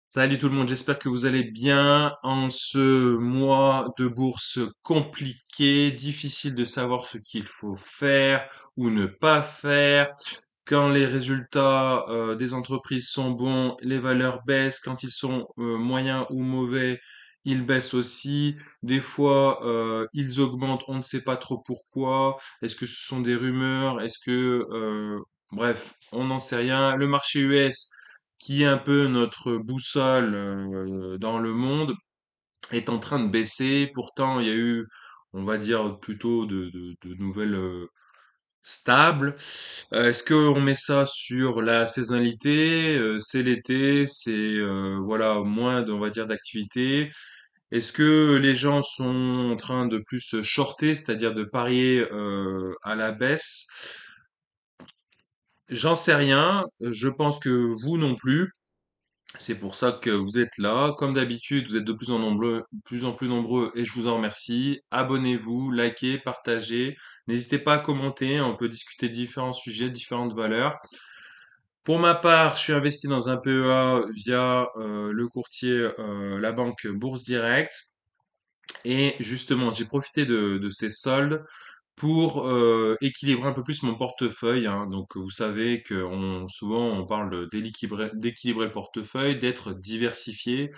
Salut tout le monde, j'espère que vous allez bien en ce mois de bourse compliqué, difficile de savoir ce qu'il faut faire ou ne pas faire. Quand les résultats des entreprises sont bons, les valeurs baissent. Quand ils sont moyens ou mauvais, ils baissent aussi. Des fois, ils augmentent, on ne sait pas trop pourquoi. Est-ce que ce sont des rumeurs? Bref, on n'en sait rien. Le marché US qui est un peu notre boussole dans le monde, est en train de baisser. Pourtant, il y a eu, on va dire, plutôt de nouvelles stables. Est-ce qu'on met ça sur la saisonnalité? C'est l'été, c'est voilà moins, on va dire, d'activité. Est-ce que les gens sont en train de plus shorter, c'est-à-dire de parier à la baisse? J'en sais rien. Je pense que vous non plus. C'est pour ça que vous êtes là. Comme d'habitude, vous êtes de plus en plus nombreux et je vous en remercie. Abonnez-vous, likez, partagez. N'hésitez pas à commenter. On peut discuter de différents sujets, différentes valeurs. Pour ma part, je suis investi dans un PEA via le courtier, la banque Bourse Direct. Et justement, j'ai profité de ces soldes pour équilibrer un peu plus mon portefeuille, hein. Donc vous savez que souvent on parle d'équilibrer le portefeuille, d'être diversifié.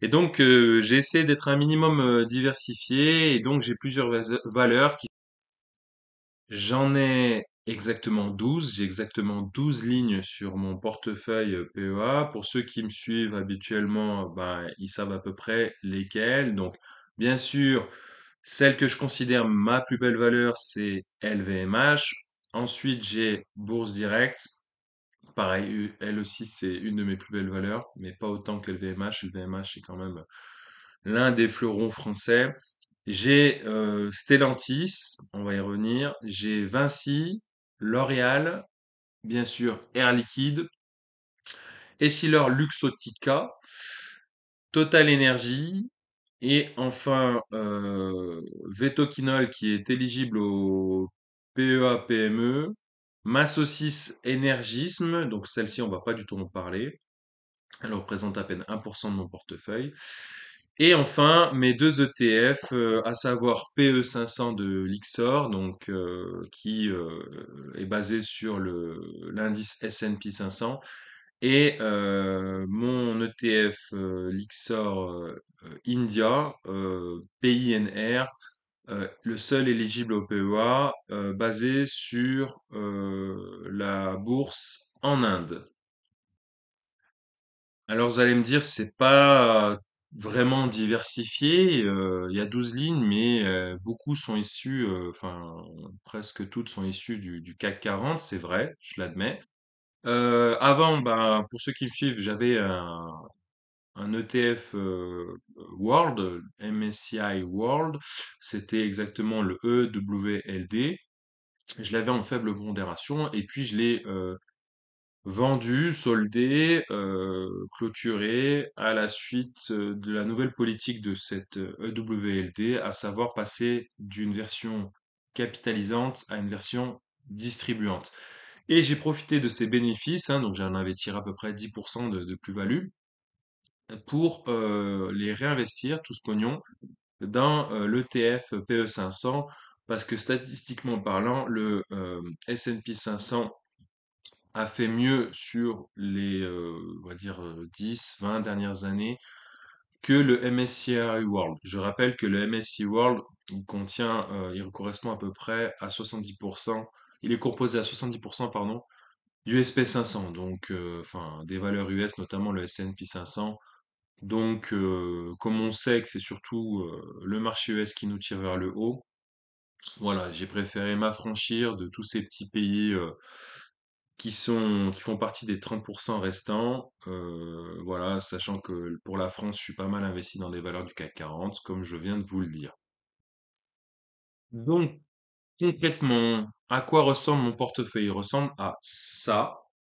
Et donc j'ai essayé d'être un minimum diversifié et donc j'ai plusieurs valeurs qui... J'en ai exactement 12. J'ai exactement 12 lignes sur mon portefeuille PEA. Pour ceux qui me suivent habituellement, ben, ils savent à peu près lesquelles. Donc bien sûr, celle que je considère ma plus belle valeur, c'est LVMH. Ensuite, j'ai Bourse Direct. Pareil, elle aussi, c'est une de mes plus belles valeurs, mais pas autant que LVMH. LVMH, c'est quand même l'un des fleurons français. J'ai Stellantis, on va y revenir. J'ai Vinci, L'Oréal, bien sûr Air Liquide, Essilor Luxottica, Total Energy, et enfin, Vetoquinol qui est éligible au PEA-PME, Massocis Énergisme, donc celle-ci on va pas du tout en parler, elle représente à peine 1% de mon portefeuille. Et enfin, mes deux ETF, à savoir PE500 de Lyxor, donc qui est basé sur l'indice S&P 500, et mon ETF Lyxor India, PINR, le seul éligible au PEA, basé sur la bourse en Inde. Alors vous allez me dire, c'est pas vraiment diversifié. Il y a 12 lignes, mais beaucoup sont issues, enfin presque toutes sont issues du CAC 40, c'est vrai, je l'admets. Avant, ben, pour ceux qui me suivent, j'avais un ETF World, MSCI World. C'était exactement le EWLD. Je l'avais en faible pondération et puis je l'ai vendu, soldé, clôturé à la suite de la nouvelle politique de cette EWLD, à savoir passer d'une version capitalisante à une version distribuante. Et j'ai profité de ces bénéfices, hein, donc j'en avais tiré à peu près 10% de plus-value, pour les réinvestir, tout ce pognon, dans l'ETF PE500, parce que statistiquement parlant, le S&P 500 a fait mieux sur les, on va dire, 10, 20 dernières années que le MSCI World. Je rappelle que le MSCI World, il correspond à peu près à 70%, il est composé à 70%, pardon, du SP 500, donc, enfin, des valeurs US, notamment le S&P 500. Donc, comme on sait que c'est surtout le marché US qui nous tire vers le haut, voilà, j'ai préféré m'affranchir de tous ces petits pays qui font partie des 30% restants. Voilà, sachant que pour la France, je suis pas mal investi dans des valeurs du CAC 40, comme je viens de vous le dire. Donc, concrètement, à quoi ressemble mon portefeuille? Il ressemble à ça.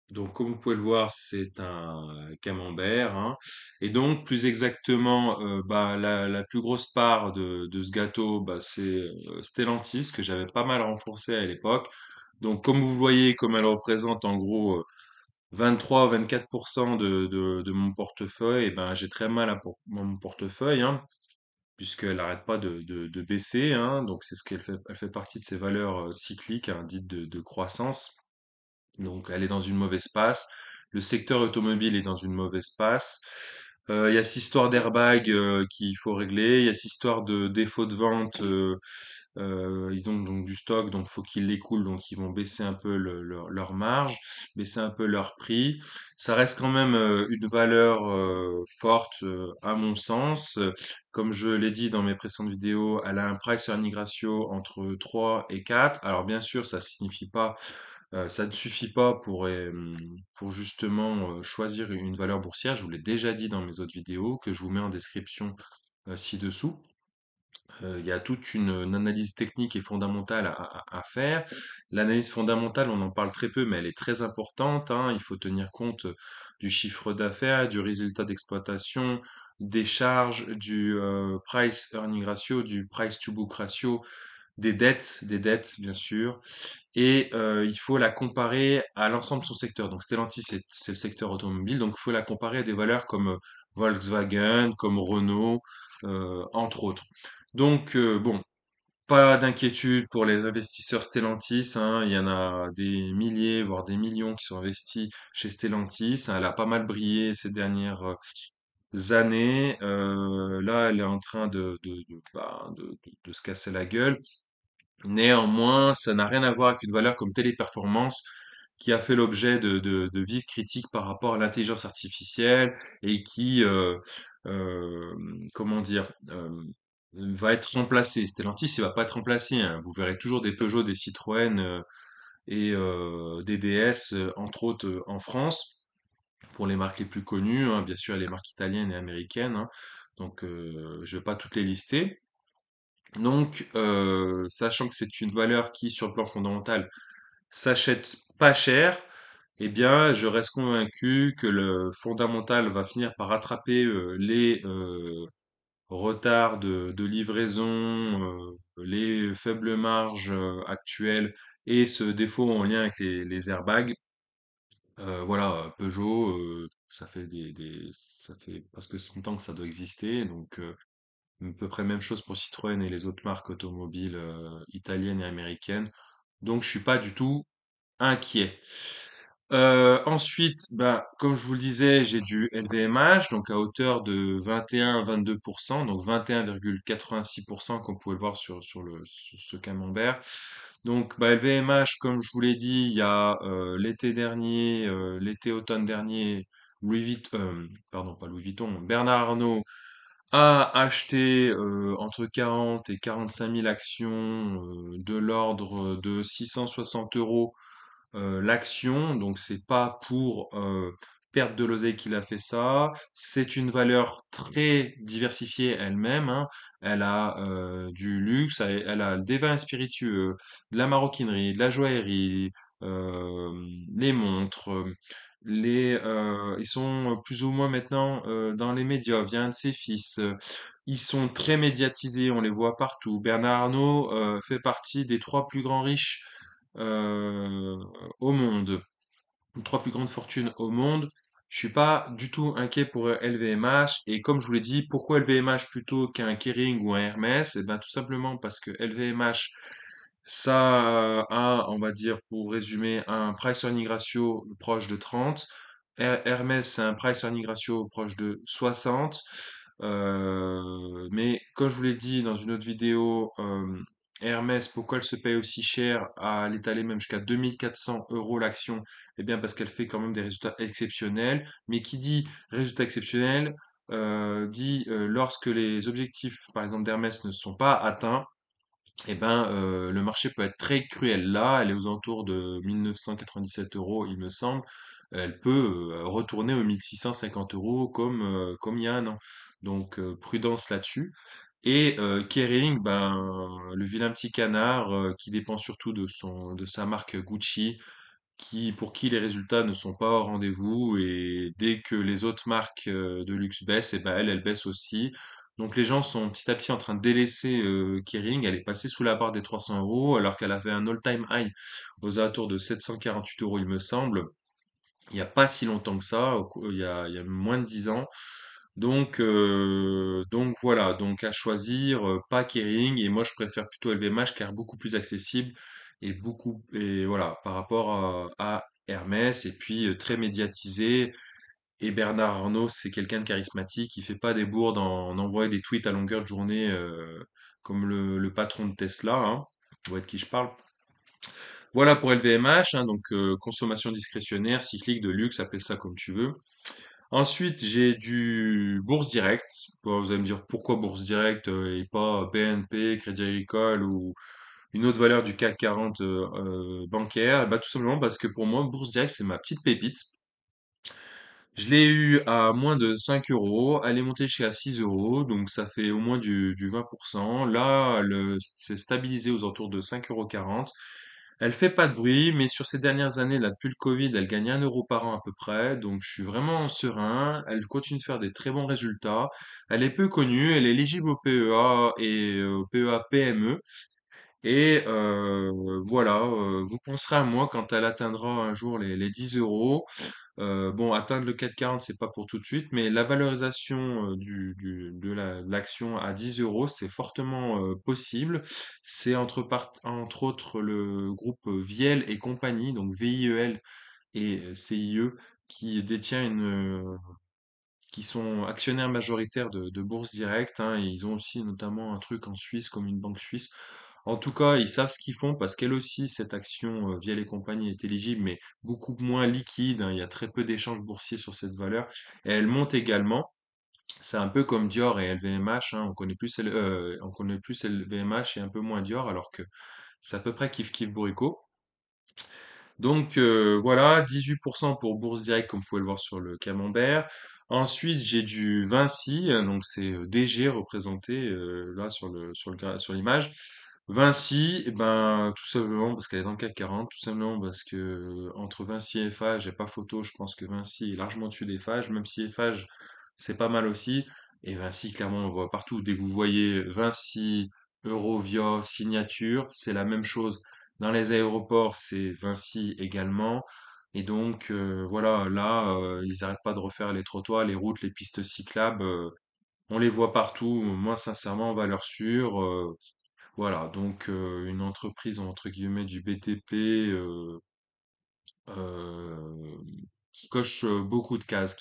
Donc, comme vous pouvez le voir, c'est un camembert, hein. Et donc, plus exactement, bah, la plus grosse part de ce gâteau, bah, c'est Stellantis, que j'avais pas mal renforcé à l'époque. Donc, comme vous voyez, comme elle représente en gros 23 ou 24% de mon portefeuille, et ben j'ai très mal à mon portefeuille, hein, puisqu'elle n'arrête pas de baisser, hein, donc c'est ce qu'elle fait, elle fait partie de ces valeurs cycliques, hein, dites de croissance. Donc elle est dans une mauvaise passe. Le secteur automobile est dans une mauvaise passe. Il y a cette histoire d'airbag qu'il faut régler. Il y a cette histoire de défaut de vente. Ils ont donc du stock, donc faut qu'ils l'écoulent, donc ils vont baisser un peu leur marge, baisser un peu leur prix. Ça reste quand même une valeur forte à mon sens. Comme je l'ai dit dans mes précédentes vidéos, elle a un price earning ratio entre 3 et 4. Alors bien sûr, ça signifie pas ça ne suffit pas pour justement choisir une valeur boursière. Je vous l'ai déjà dit dans mes autres vidéos que je vous mets en description ci-dessous. Il y a toute une analyse technique et fondamentale à faire. L'analyse fondamentale, on en parle très peu, mais elle est très importante, hein. Il faut tenir compte du chiffre d'affaires, du résultat d'exploitation, des charges, du price earning ratio, du price to book ratio, des dettes bien sûr, et il faut la comparer à l'ensemble de son secteur. Donc Stellantis, c'est le secteur automobile, donc il faut la comparer à des valeurs comme Volkswagen, comme Renault, entre autres. Donc bon, pas d'inquiétude pour les investisseurs Stellantis, hein. Il y en a des milliers, voire des millions qui sont investis chez Stellantis, hein. Elle a pas mal brillé ces dernières années. Là, elle est en train de se casser la gueule. Néanmoins, ça n'a rien à voir avec une valeur comme Téléperformance qui a fait l'objet de vives critiques par rapport à l'intelligence artificielle et qui, euh, comment dire, va être remplacée. Stellantis, il va pas être remplacé, hein. Vous verrez toujours des Peugeot, des Citroën et des DS, entre autres, en France, pour les marques les plus connues, hein. Bien sûr, les marques italiennes et américaines, hein. Donc, je vais pas toutes les lister. Donc, sachant que c'est une valeur qui, sur le plan fondamental, s'achète pas cher, eh bien, je reste convaincu que le fondamental va finir par rattraper les retards de livraison, les faibles marges actuelles et ce défaut en lien avec les airbags. Voilà, Peugeot, ça fait presque 100 ans que ça doit exister, donc à peu près même chose pour Citroën et les autres marques automobiles italiennes et américaines. Donc je suis pas du tout inquiet. Ensuite, bah, comme je vous le disais, j'ai du LVMH, donc à hauteur de 21-22%, donc 21,86% comme vous pouvez le voir sur ce camembert. Donc bah, LVMH, comme je vous l'ai dit, il y a l'été dernier, l'été-automne dernier, pardon, pas Louis Vuitton, Bernard Arnault a acheté entre 40 et 45 000 actions de l'ordre de 660 euros l'action. Donc c'est pas pour perdre de l'oseille qu'il a fait ça. C'est une valeur très diversifiée elle-même, hein. Elle a du luxe, elle a des vins spiritueux, de la maroquinerie, de la joaillerie, euh, les montres. Ils sont plus ou moins maintenant dans les médias, via un de ses fils. Ils sont très médiatisés, on les voit partout. Bernard Arnault fait partie des trois plus grands riches euh, au monde, les trois plus grandes fortunes au monde. Je suis pas du tout inquiet pour LVMH. Et comme je vous l'ai dit, pourquoi LVMH plutôt qu'un Kering ou un Hermès? Eh ben, tout simplement parce que LVMH, ça a, on va dire, pour résumer, un price earning ratio proche de 30. Hermès, c'est un price earning ratio proche de 60. Mais comme je vous l'ai dit dans une autre vidéo, Hermès, pourquoi elle se paye aussi cher à l'étaler même jusqu'à 2400 € l'action? Eh bien, parce qu'elle fait quand même des résultats exceptionnels. Mais qui dit résultats exceptionnels, dit lorsque les objectifs, par exemple, d'Hermès ne sont pas atteints, eh ben, le marché peut être très cruel. Là, elle est aux alentours de 1997 euros, il me semble. Elle peut retourner aux 1650 euros comme il y a un an. Donc, prudence là-dessus. Et Kering, ben, le vilain petit canard qui dépend surtout de sa marque Gucci, pour qui les résultats ne sont pas au rendez-vous et dès que les autres marques de luxe baissent, et ben elle baisse aussi. Donc les gens sont petit à petit en train de délaisser Kering. Elle est passée sous la barre des 300 euros alors qu'elle avait un all-time high aux alentours de 748 euros, il me semble. il n'y a pas si longtemps que ça, il y a moins de 10 ans. Donc voilà, donc à choisir, pas Kering, et moi je préfère plutôt LVMH car beaucoup plus accessible et voilà, par rapport à Hermès, et puis très médiatisé. Et Bernard Arnault, c'est quelqu'un de charismatique, il fait pas des bourdes en envoyant des tweets à longueur de journée, comme le patron de Tesla, hein. Vous voyez de qui je parle. Voilà pour LVMH, hein, donc consommation discrétionnaire, cyclique, de luxe, appelle ça comme tu veux. Ensuite, j'ai du Bourse Direct. Bon, vous allez me dire pourquoi Bourse Direct et pas BNP, Crédit Agricole ou une autre valeur du CAC 40 bancaire. Eh ben, tout simplement parce que pour moi, Bourse Direct, c'est ma petite pépite. Je l'ai eu à moins de 5 euros, elle est montée jusqu'à 6 euros, donc ça fait au moins du 20%. Là, c'est stabilisé aux alentours de 5,40 euros. Elle fait pas de bruit, mais sur ces dernières années, là, depuis le Covid, elle gagne 1 euro par an à peu près, donc je suis vraiment serein. Elle continue de faire des très bons résultats. Elle est peu connue, elle est éligible au PEA et au PEA PME. Et voilà, vous penserez à moi quand elle atteindra un jour les 10 euros. Bon, atteindre le 4,40, c'est pas pour tout de suite, mais la valorisation de l'action à 10 euros, c'est fortement possible. C'est entre autres le groupe Viel et compagnie, donc VIEL et CIE, qui détient qui sont actionnaires majoritaires de Bourse Direct, hein, et ils ont aussi notamment un truc en Suisse comme une banque suisse. En tout cas, ils savent ce qu'ils font parce qu'elle aussi, cette action via les compagnies est éligible, mais beaucoup moins liquide, hein. Il y a très peu d'échanges boursiers sur cette valeur. Et elle monte également. C'est un peu comme Dior et LVMH, hein. On connaît plus LVMH et un peu moins Dior, alors que c'est à peu près kiff kiff bourrico. Donc voilà, 18% pour Bourse Direct, comme vous pouvez le voir sur le camembert. Ensuite, j'ai du Vinci, donc c'est DG représenté là sur l'image. Vinci, eh ben tout simplement parce qu'elle est dans le CAC 40, tout simplement parce que entre Vinci et Eiffage, j'ai pas photo, je pense que Vinci est largement au-dessus d'Eiffage, même si Eiffage c'est pas mal aussi. Et Vinci, clairement, on le voit partout. Dès que vous voyez Vinci, Eurovia, Signature, c'est la même chose. Dans les aéroports, c'est Vinci également. Et donc, voilà, là, ils n'arrêtent pas de refaire les trottoirs, les routes, les pistes cyclables. On les voit partout. Moi, sincèrement, valeur sûre. Voilà, donc une entreprise, entre guillemets, du BTP euh, qui coche beaucoup de cases,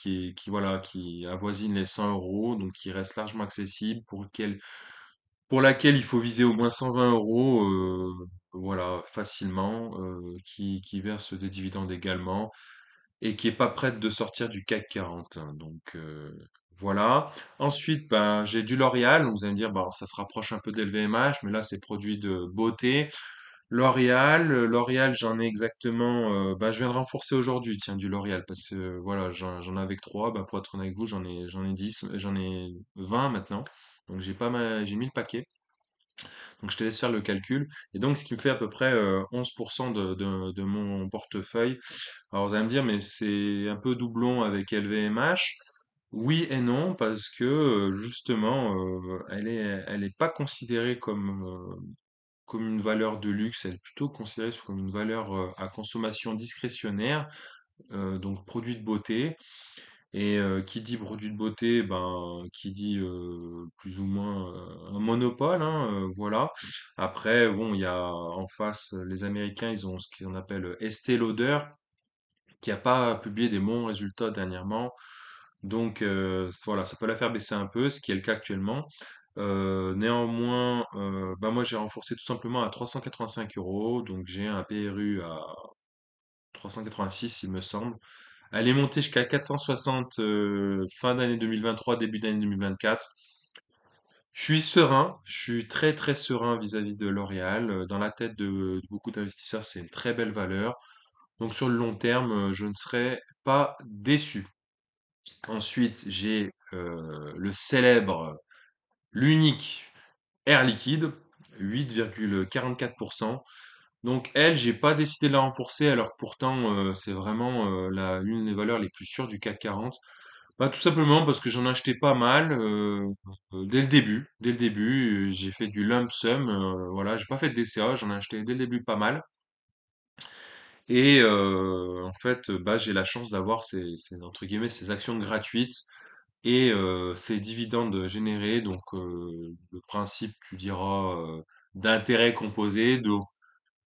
voilà, qui avoisine les 100 euros, donc qui reste largement accessible, pour laquelle il faut viser au moins 120 euros, voilà, facilement, qui verse des dividendes également, et qui est pas prête de sortir du CAC 40, hein. Donc voilà. Ensuite, ben, j'ai du L'Oréal. Vous allez me dire, bah, ça se rapproche un peu d'LVMH, mais là, c'est produit de beauté. L'Oréal, j'en ai exactement. Bah, je viens de renforcer aujourd'hui, tiens, du L'Oréal, parce que voilà, j'en avais que 3. Bah, pour être honnête avec vous, j'en ai 10, j'en ai 20 maintenant. Donc j'ai mis le paquet. Donc je te laisse faire le calcul. Et donc ce qui me fait à peu près 11% de mon portefeuille. Alors vous allez me dire, mais c'est un peu doublon avec LVMH. Oui et non, parce que justement, elle est pas considérée comme une valeur de luxe, elle est plutôt considérée comme une valeur à consommation discrétionnaire, donc produit de beauté. Et qui dit produit de beauté, ben, qui dit plus ou moins un monopole, hein, voilà. Après, bon, il y a en face, les Américains, ils ont ce qu'on appelle Estée Lauder, qui n'a pas publié des bons résultats dernièrement. Donc voilà, ça peut la faire baisser un peu, ce qui est le cas actuellement. Néanmoins, bah moi j'ai renforcé tout simplement à 385 euros, donc j'ai un PRU à 386 il me semble. Elle est montée jusqu'à 460 fin d'année 2023, début d'année 2024. Je suis serein, je suis très très serein vis-à-vis de L'Oréal. Dans la tête de beaucoup d'investisseurs, c'est une très belle valeur. Donc sur le long terme, je ne serai pas déçu. Ensuite, j'ai le célèbre, l'unique Air Liquide, 8,44%. Donc elle, j'ai pas décidé de la renforcer alors que pourtant c'est vraiment l'une des valeurs les plus sûres du CAC 40. Bah, tout simplement parce que j'en achetais pas mal dès le début. Dès le début, j'ai fait du lump sum. Voilà, j'ai pas fait de DCA, j'en ai acheté dès le début pas mal. Et en fait, bah, j'ai la chance d'avoir entre guillemets, ces actions gratuites et ces dividendes générés. Donc, le principe, tu diras, d'intérêt composé. Donc,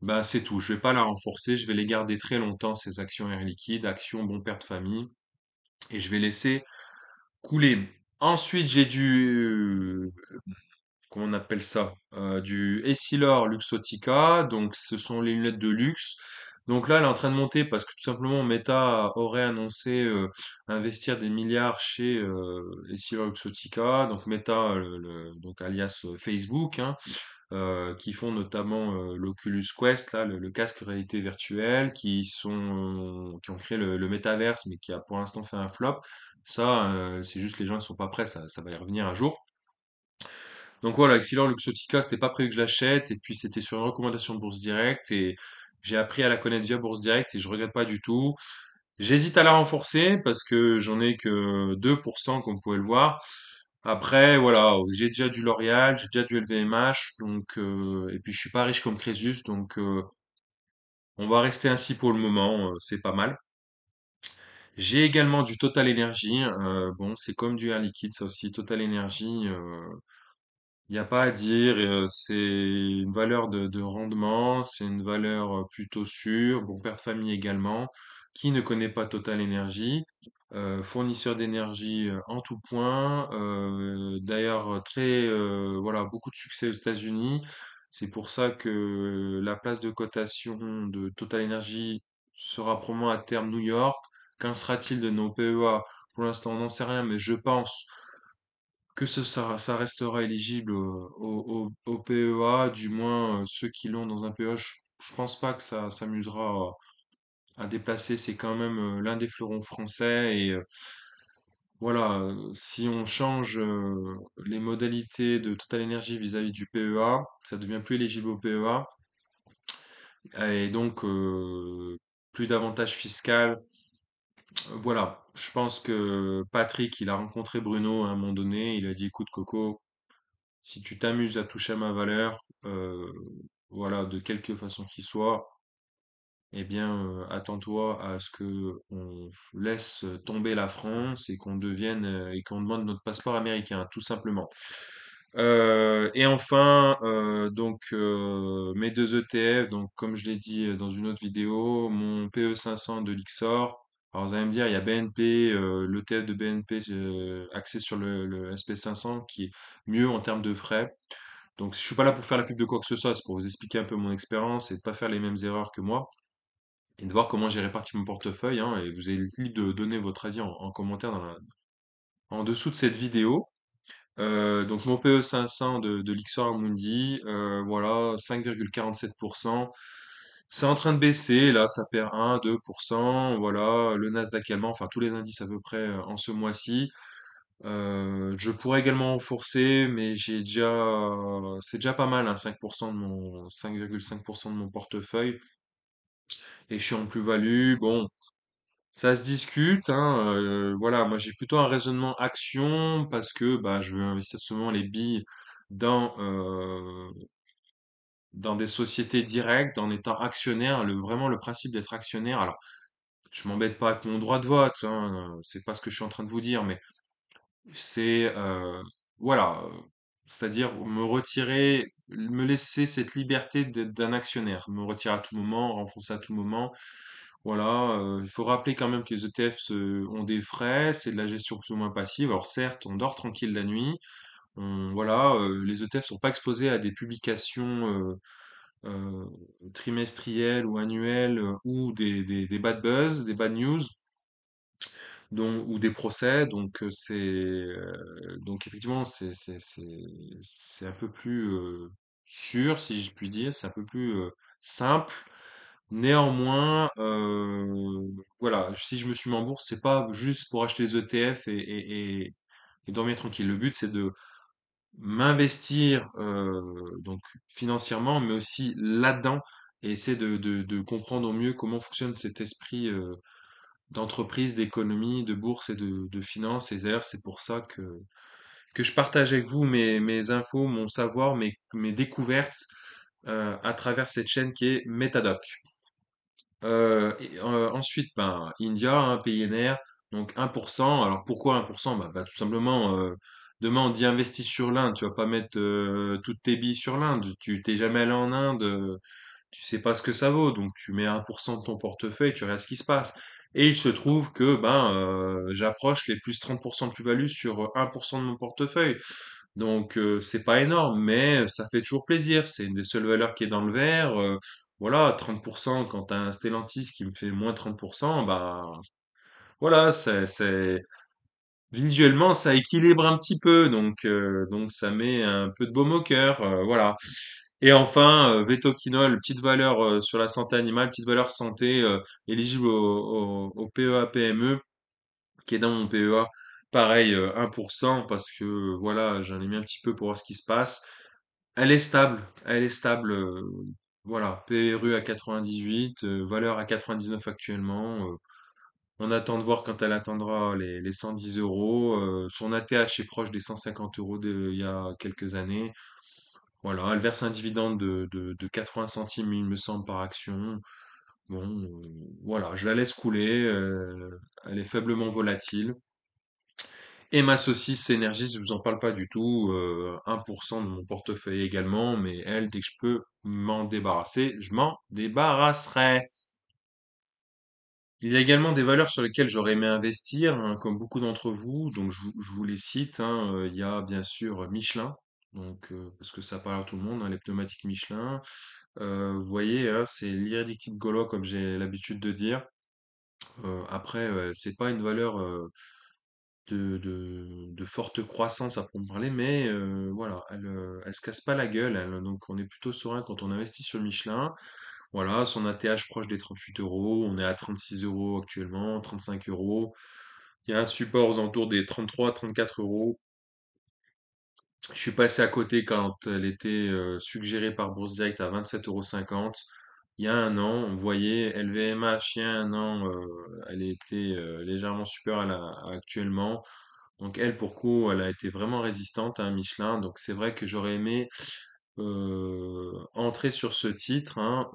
bah, c'est tout. Je vais pas la renforcer. Je vais les garder très longtemps, ces actions Air Liquide, actions bon père de famille. Et je vais laisser couler. Ensuite, j'ai comment on appelle ça? Du Essilor Luxottica. Donc, ce sont les lunettes de luxe. Donc là, elle est en train de monter parce que tout simplement, Meta aurait annoncé investir des milliards chez Essilor Luxottica. Donc Meta, donc alias Facebook, hein, qui font notamment l'Oculus Quest, là, le casque réalité virtuelle, qui ont créé le Metaverse, mais qui a pour l'instant fait un flop. Ça, c'est juste les gens ne sont pas prêts, ça va y revenir un jour. Donc voilà, Xylor Luxottica, c'était pas prévu que je l'achète, et puis c'était sur une recommandation de Bourse Direct, et j'ai appris à la connaître via Bourse Direct, et je regrette pas du tout. J'hésite à la renforcer, parce que j'en ai que 2%, comme vous pouvez le voir. Après, voilà, j'ai déjà du L'Oréal, j'ai déjà du LVMH, donc, et puis je suis pas riche comme Crésus, donc on va rester ainsi pour le moment, c'est pas mal. J'ai également du Total Energy, bon, c'est comme du Air Liquide, ça aussi, Total Energy. Il n'y a pas à dire, c'est une valeur de rendement, c'est une valeur plutôt sûre, bon père de famille également. Qui ne connaît pas Total Energy? Fournisseur d'énergie en tout point, d'ailleurs très voilà, beaucoup de succès aux États-Unis. C'est pour ça que la place de cotation de Total Energy sera probablement à terme New York. Qu'en sera-t-il de nos PEA? Pour l'instant, on n'en sait rien, mais je pense que ça restera éligible au PEA, du moins ceux qui l'ont dans un PEA. Je pense pas que ça s'amusera à déplacer. C'est quand même l'un des fleurons français. Et voilà, si on change les modalités de Total Energy vis-à-vis du PEA, ça devient plus éligible au PEA. Et donc, plus d'avantages fiscaux. Voilà, je pense que Patrick, il a rencontré Bruno à un moment donné. Il a dit, écoute, Coco, si tu t'amuses à toucher à ma valeur, voilà, de quelque façon qu'il soit, eh bien, attends-toi à ce que on laisse tomber la France et qu'on devienne et qu'on demande notre passeport américain, tout simplement. Et enfin, donc mes deux ETF, donc comme je l'ai dit dans une autre vidéo, mon PE 500 de Lixor. Alors vous allez me dire, il y a BNP, l'ETF de BNP axé sur le SP 500 qui est mieux en termes de frais. Donc, je suis pas là pour faire la pub de quoi que ce soit, c'est pour vous expliquer un peu mon expérience et de pas faire les mêmes erreurs que moi et de voir comment j'ai réparti mon portefeuille, hein, et vous avez libre de donner votre avis en commentaire en dessous de cette vidéo. Donc, mon PE 500 de Lixor Amundi, voilà, 5,47%. C'est en train de baisser, là, ça perd 1, 2%. Voilà, le Nasdaq allemand, enfin tous les indices à peu près en ce mois-ci. Je pourrais également renforcer, mais c'est déjà pas mal, hein, 5,5% de mon portefeuille, et je suis en plus-value. Bon, ça se discute, hein, voilà, moi j'ai plutôt un raisonnement action parce que bah, je veux investir seulement les billes dans, dans des sociétés directes, en étant actionnaire, vraiment le principe d'être actionnaire. Alors, je m'embête pas avec mon droit de vote, hein, c'est pas ce que je suis en train de vous dire, mais c'est voilà, c'est-à-dire me retirer, me laisser cette liberté d'un actionnaire, me retirer à tout moment, renfoncer à tout moment. Voilà, il faut rappeler quand même que les ETF ont des frais, c'est de la gestion plus ou moins passive. Alors certes, on dort tranquille la nuit, voilà, les ETF sont pas exposés à des publications euh, trimestrielles ou annuelles ou des bad buzz, des bad news ou des procès. Donc donc effectivement c'est un peu plus sûr, si je puis dire, c'est un peu plus simple. Néanmoins, voilà, si je me suis mis en bourse, c'est pas juste pour acheter les ETF et dormir tranquille. Le but, c'est de m'investir donc financièrement, mais aussi là-dedans, et essayer de comprendre au mieux comment fonctionne cet esprit d'entreprise, d'économie, de bourse et de finance. Et d'ailleurs, c'est pour ça que je partage avec vous mes infos, mon savoir, mes découvertes à travers cette chaîne qui est Metadoc. Ensuite, ben, India, un PNR, donc 1%. Alors pourquoi 1%? Bah, tout simplement, demain on dit investis sur l'Inde, tu vas pas mettre toutes tes billes sur l'Inde. Tu t'es jamais allé en Inde, tu sais pas ce que ça vaut, donc tu mets 1% de ton portefeuille, tu regardes ce qui se passe. Et il se trouve que ben j'approche les plus 30% de plus-value sur 1% de mon portefeuille. Donc c'est pas énorme, mais ça fait toujours plaisir. C'est une des seules valeurs qui est dans le vert. Voilà, 30% quand t'as un Stellantis qui me fait moins 30%, bah voilà, visuellement ça équilibre un petit peu, donc ça met un peu de baume au cœur, voilà. Et enfin, Vetoquinol, petite valeur sur la santé animale, petite valeur santé éligible au PEA-PME, qui est dans mon PEA. Pareil, 1%, parce que voilà, j'en ai mis un petit peu pour voir ce qui se passe. Elle est stable. Voilà, PRU à 98, valeur à 99 actuellement. On attend de voir quand elle atteindra les 110 euros. Son ATH est proche des 150 euros il y a quelques années. Voilà, elle verse un dividende de 80 centimes, il me semble, par action. Bon, voilà, je la laisse couler. Elle est faiblement volatile. Et ma saucisse Énergie, je vous en parle pas du tout. 1% de mon portefeuille également, mais elle, dès que je peux m'en débarrasser, je m'en débarrasserai. Il y a également des valeurs sur lesquelles j'aurais aimé investir, hein, comme beaucoup d'entre vous, donc je vous les cite, hein. Il y a bien sûr Michelin, donc parce que ça parle à tout le monde, hein, les pneumatiques Michelin. Vous voyez, hein, c'est l'irréductible gaulois comme j'ai l'habitude de dire. Après, c'est pas une valeur de forte croissance à proprement parler, mais voilà, elle se casse pas la gueule, donc on est plutôt serein quand on investit sur Michelin. Voilà, son ATH proche des 38 euros, on est à 36 euros actuellement, 35 euros. Il y a un support aux alentours des 33, 34 euros. Je suis passé à côté quand elle était suggérée par Bourse Direct à 27,50 euros. Il y a un an, on voyait LVMH, il y a un an, elle était légèrement supérieure à actuellement. Donc elle, pour coup, elle a été vraiment résistante à Michelin. Donc c'est vrai que j'aurais aimé entrer sur ce titre, hein.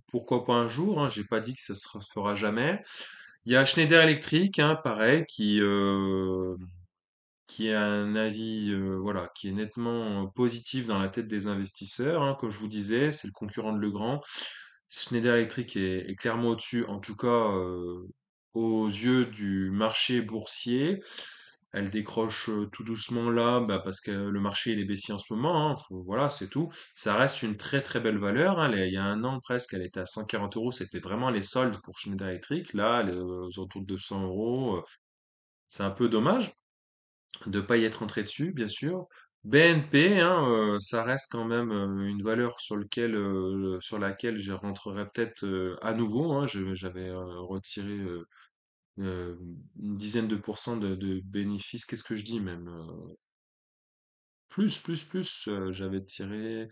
Pourquoi pas un jour, hein, j'ai pas dit que ça se fera jamais. Il y a Schneider Electric, hein, pareil, qui a un avis, voilà, qui est nettement positif dans la tête des investisseurs, hein, comme je vous disais, c'est le concurrent de Legrand. Schneider Electric est clairement au-dessus, en tout cas aux yeux du marché boursier. Elle décroche tout doucement là, bah, parce que le marché il est baissier en ce moment, hein, voilà, c'est tout. Ça reste une très très belle valeur, hein. Il y a un an presque, elle était à 140 euros, c'était vraiment les soldes pour Schneider Electric. Là, elle est aux alentours de 200 euros. C'est un peu dommage de pas y être entré dessus, bien sûr. BNP, hein, ça reste quand même une valeur sur laquelle je rentrerai peut-être à nouveau, hein. J'avais retiré euh, une dizaine de pourcents de bénéfices. Qu'est-ce que je dis même? Plus. J'avais tiré.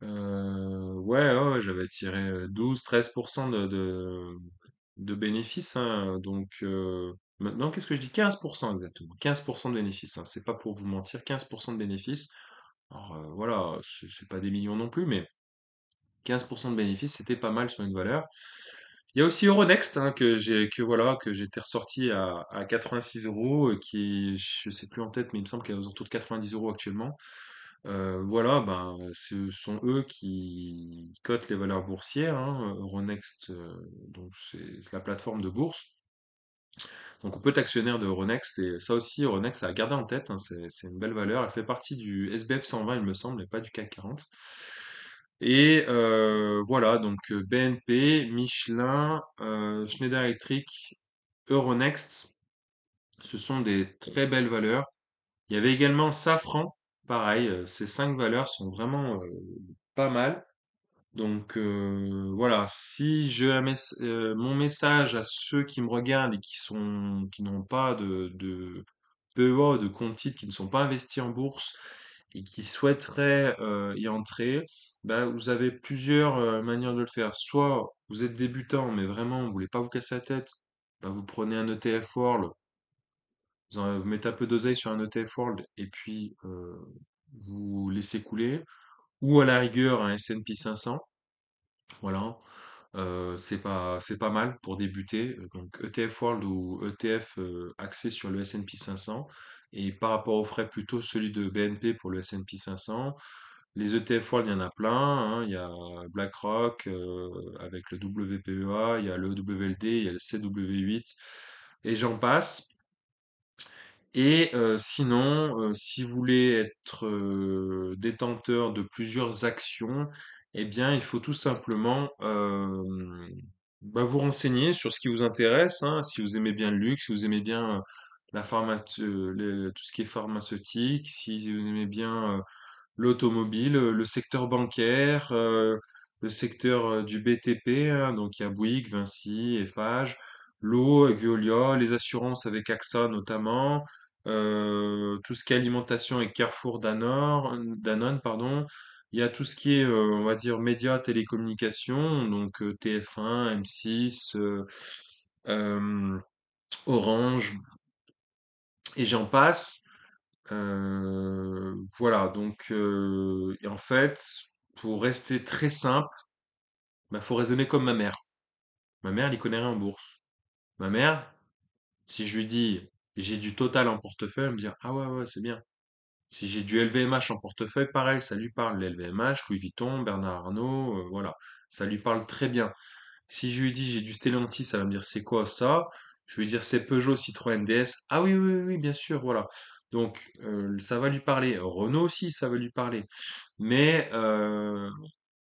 Ouais, j'avais tiré 12-13% de bénéfices, hein. Donc maintenant, qu'est-ce que je dis? 15% exactement. 15% de bénéfices, hein. C'est pas pour vous mentir, 15% de bénéfices. Alors voilà, c'est pas des millions non plus, mais 15% de bénéfices, c'était pas mal sur une valeur. Il y a aussi Euronext, hein, que j'étais ressorti à 86 euros, qui je sais plus en tête, mais il me semble qu'elle est aux alentours de 90 euros actuellement. Voilà, ben ce sont eux qui cotent les valeurs boursières, hein. Euronext, donc c'est la plateforme de bourse. Donc on peut être actionnaire de Euronext, et ça aussi Euronext ça a gardé en tête, hein, c'est une belle valeur. Elle fait partie du SBF 120 il me semble, et pas du CAC 40. Et voilà, donc BNP, Michelin, Schneider Electric, Euronext, ce sont des très belles valeurs. Il y avait également Safran, pareil, ces cinq valeurs sont vraiment pas mal. Donc voilà, si je mon message à ceux qui me regardent et qui n'ont pas de PEA, de compte titres, qui ne sont pas investis en bourse et qui souhaiteraient y entrer, bah, vous avez plusieurs manières de le faire. Soit vous êtes débutant, mais vraiment vous voulez pas vous casser la tête, bah, vous prenez un ETF World, vous mettez un peu d'oseille sur un ETF World et puis vous laissez couler, ou à la rigueur un S&P 500. Voilà. C'est pas mal pour débuter. Donc ETF World ou ETF axé sur le S&P 500. Et par rapport aux frais, plutôt celui de BNP pour le S&P 500. Les ETF World, il y en a plein, hein. Il y a BlackRock avec le WPEA, il y a le WLD, il y a le CW8 et j'en passe. Et sinon, si vous voulez être détenteur de plusieurs actions, eh bien, il faut tout simplement bah, vous renseigner sur ce qui vous intéresse, hein. Si vous aimez bien le luxe, si vous aimez bien tout ce qui est pharmaceutique, si vous aimez bien l'automobile, le secteur bancaire, le secteur du BTP, hein, donc il y a Bouygues, Vinci, Eiffage, l'eau avec Veolia, les assurances avec AXA notamment, tout ce qui est alimentation avec Carrefour, Danone, pardon. Il y a tout ce qui est, on va dire, médias, télécommunications, donc TF1, M6, euh, Orange, et j'en passe. Voilà, donc et en fait, pour rester très simple, bah, faut raisonner comme ma mère. Ma mère, elle y connaît rien en bourse. Ma mère, si je lui dis j'ai du Total en portefeuille, elle me dit ah ouais ouais c'est bien. Si j'ai du LVMH en portefeuille, pareil, ça lui parle. LVMH, Louis Vuitton, Bernard Arnault, voilà, ça lui parle très bien. Si je lui dis j'ai du Stellantis, ça va me dire c'est quoi ça? Je vais lui dire c'est Peugeot, Citroën, DS. Ah oui, oui, oui, oui, bien sûr, voilà. Donc ça va lui parler. Renault aussi, ça va lui parler. Mais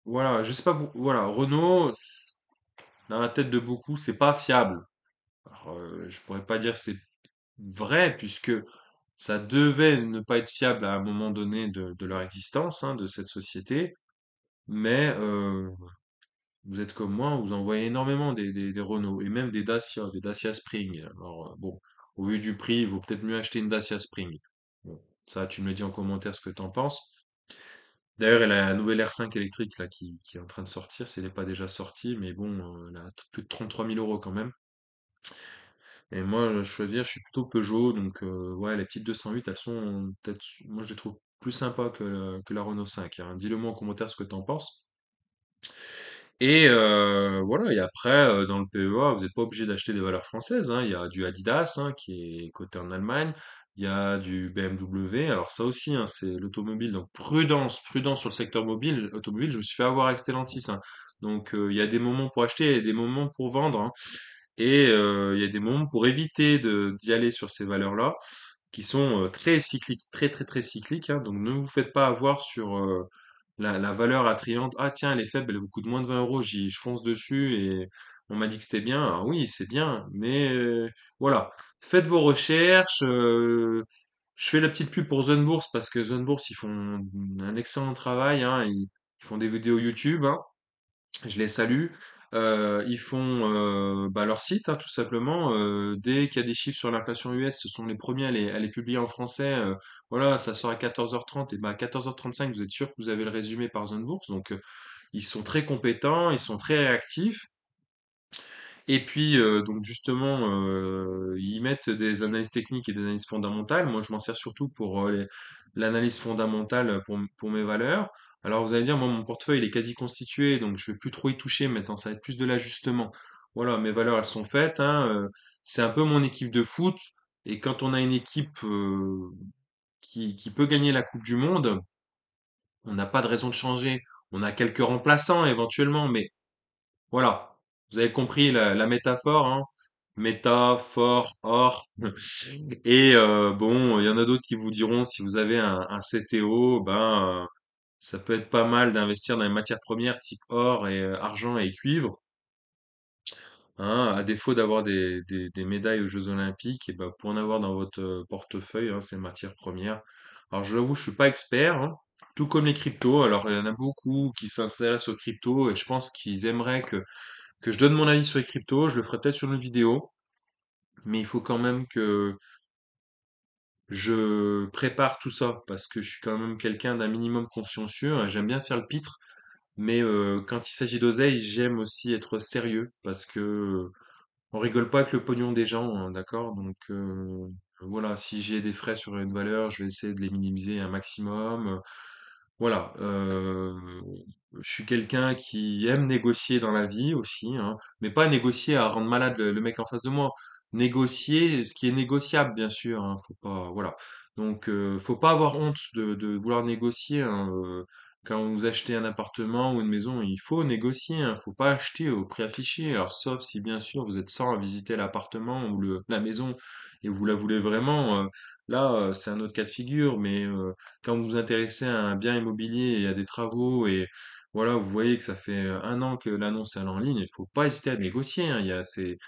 voilà, je sais pas, voilà, Renault, dans la tête de beaucoup, c'est pas fiable. Alors, je pourrais pas dire que c'est vrai, puisque ça devait ne pas être fiable à un moment donné de leur existence, hein, de cette société. Mais vous êtes comme moi, vous en voyez énormément des Renault et même des Dacia Spring. Alors, bon, au vu du prix, il vaut peut-être mieux acheter une Dacia Spring. Bon, ça, tu me le dis en commentaire ce que tu en penses. D'ailleurs, elle a la nouvelle R5 électrique là, qui est en train de sortir, si elle n'est pas déjà sortie, mais bon, elle a plus de 33 000 € quand même. Et moi, choisir, je suis plutôt Peugeot, donc ouais, les petites 208, elles sont peut-être, moi je les trouve plus sympas que la Renault 5, hein. Dis-le moi en commentaire ce que tu en penses. Et voilà, et après, dans le PEA, vous n'êtes pas obligé d'acheter des valeurs françaises, hein. Il y a du Adidas, hein, qui est coté en Allemagne. Il y a du BMW. Alors ça aussi, hein, c'est l'automobile. Donc prudence, prudence sur le secteur automobile. Je me suis fait avoir avec Stellantis, hein. Donc il y a des moments pour acheter et des moments pour vendre, hein. Et il y a des moments pour éviter d'y aller sur ces valeurs-là, qui sont très cycliques, très très très cycliques, hein. Donc ne vous faites pas avoir sur la valeur attrayante. Ah tiens, elle est faible, elle vous coûte moins de 20 euros, je fonce dessus et on m'a dit que c'était bien. Ah oui, c'est bien, mais voilà. Faites vos recherches. Je fais la petite pub pour Zone Bourse parce que Zone Bourse, ils font un excellent travail, hein. Ils font des vidéos YouTube, hein. Je les salue. Ils font bah, leur site, hein, tout simplement. Dès qu'il y a des chiffres sur l'inflation US, ce sont les premiers à les publier en français. Voilà, ça sort à 14h30. Et bah, à 14h35, vous êtes sûr que vous avez le résumé par Zone Bourse. Donc, ils sont très compétents, ils sont très réactifs. Et puis, donc justement, ils mettent des analyses techniques et des analyses fondamentales. Moi, je m'en sers surtout pour l'analyse fondamentale pour mes valeurs. Alors, vous allez dire, moi, mon portefeuille, il est quasi constitué, donc je vais plus trop y toucher maintenant. Ça va être plus de l'ajustement. Voilà, mes valeurs, elles sont faites, hein. C'est un peu mon équipe de foot. Et quand on a une équipe qui peut gagner la Coupe du Monde, on n'a pas de raison de changer. On a quelques remplaçants éventuellement, mais voilà, vous avez compris la métaphore, hein. Métaphore, or. Et bon, il y en a d'autres qui vous diront, si vous avez un CTO, ben, ça peut être pas mal d'investir dans les matières premières type or et argent et cuivre, hein, à défaut d'avoir des médailles aux Jeux Olympiques, et ben, pour en avoir dans votre portefeuille, hein, ces matières premières. Alors, je l'avoue, je suis pas expert, hein, tout comme les cryptos. Alors, il y en a beaucoup qui s'intéressent aux cryptos et je pense qu'ils aimeraient que je donne mon avis sur les cryptos, je le ferai peut-être sur une vidéo, mais il faut quand même que je prépare tout ça, parce que je suis quand même quelqu'un d'un minimum consciencieux, hein. J'aime bien faire le pitre, mais quand il s'agit d'oseille, j'aime aussi être sérieux, parce que on rigole pas avec le pognon des gens, hein, d'accord? Donc voilà, si j'ai des frais sur une valeur, je vais essayer de les minimiser un maximum. Voilà. je suis quelqu'un qui aime négocier dans la vie aussi, hein, mais pas négocier à rendre malade le mec en face de moi. Négocier ce qui est négociable, bien sûr, hein, faut pas, voilà. Donc, faut pas avoir honte de vouloir négocier, hein, quand vous achetez un appartement ou une maison, il faut négocier, hein, faut pas acheter au prix affiché. Alors, sauf si, bien sûr, vous êtes 100 à visiter l'appartement ou la maison et vous la voulez vraiment, là, c'est un autre cas de figure, mais quand vous vous intéressez à un bien immobilier et à des travaux et voilà, vous voyez que ça fait 1 an que l'annonce est en ligne, il faut pas hésiter à négocier, hein.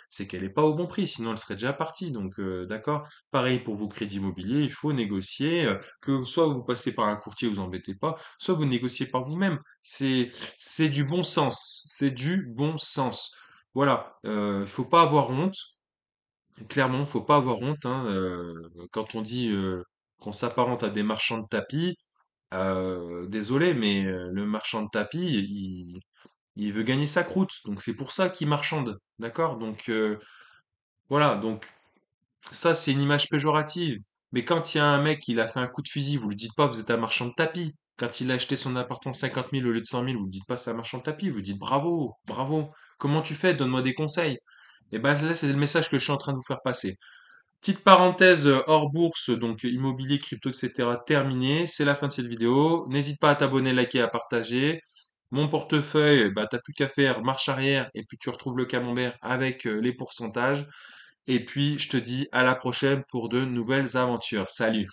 C'est qu'elle est pas au bon prix, sinon elle serait déjà partie. Donc, d'accord. Pareil pour vos crédits immobiliers, il faut négocier. Que soit vous passez par un courtier, vous embêtez pas, soit vous négociez par vous-même. C'est du bon sens. C'est du bon sens. Voilà. Il faut pas avoir honte. Clairement, faut pas avoir honte, hein. Quand on dit qu'on s'apparente à des marchands de tapis, désolé, mais le marchand de tapis, il veut gagner sa croûte, donc c'est pour ça qu'il marchande, d'accord? Donc voilà, donc ça c'est une image péjorative. Mais quand il y a un mec, il a fait un coup de fusil, vous lui dites pas vous êtes un marchand de tapis. Quand il a acheté son appartement 50 000 au lieu de 100 000, vous lui dites pas c'est un marchand de tapis, vous lui dites bravo, bravo. Comment tu fais? Donne-moi des conseils. Et ben là c'est le message que je suis en train de vous faire passer. Petite parenthèse hors bourse, donc immobilier, crypto, etc. terminé. C'est la fin de cette vidéo. N'hésite pas à t'abonner, liker, à partager. Mon portefeuille, bah, t'as plus qu'à faire marche arrière et puis tu retrouves le camembert avec les pourcentages. Et puis, je te dis à la prochaine pour de nouvelles aventures. Salut!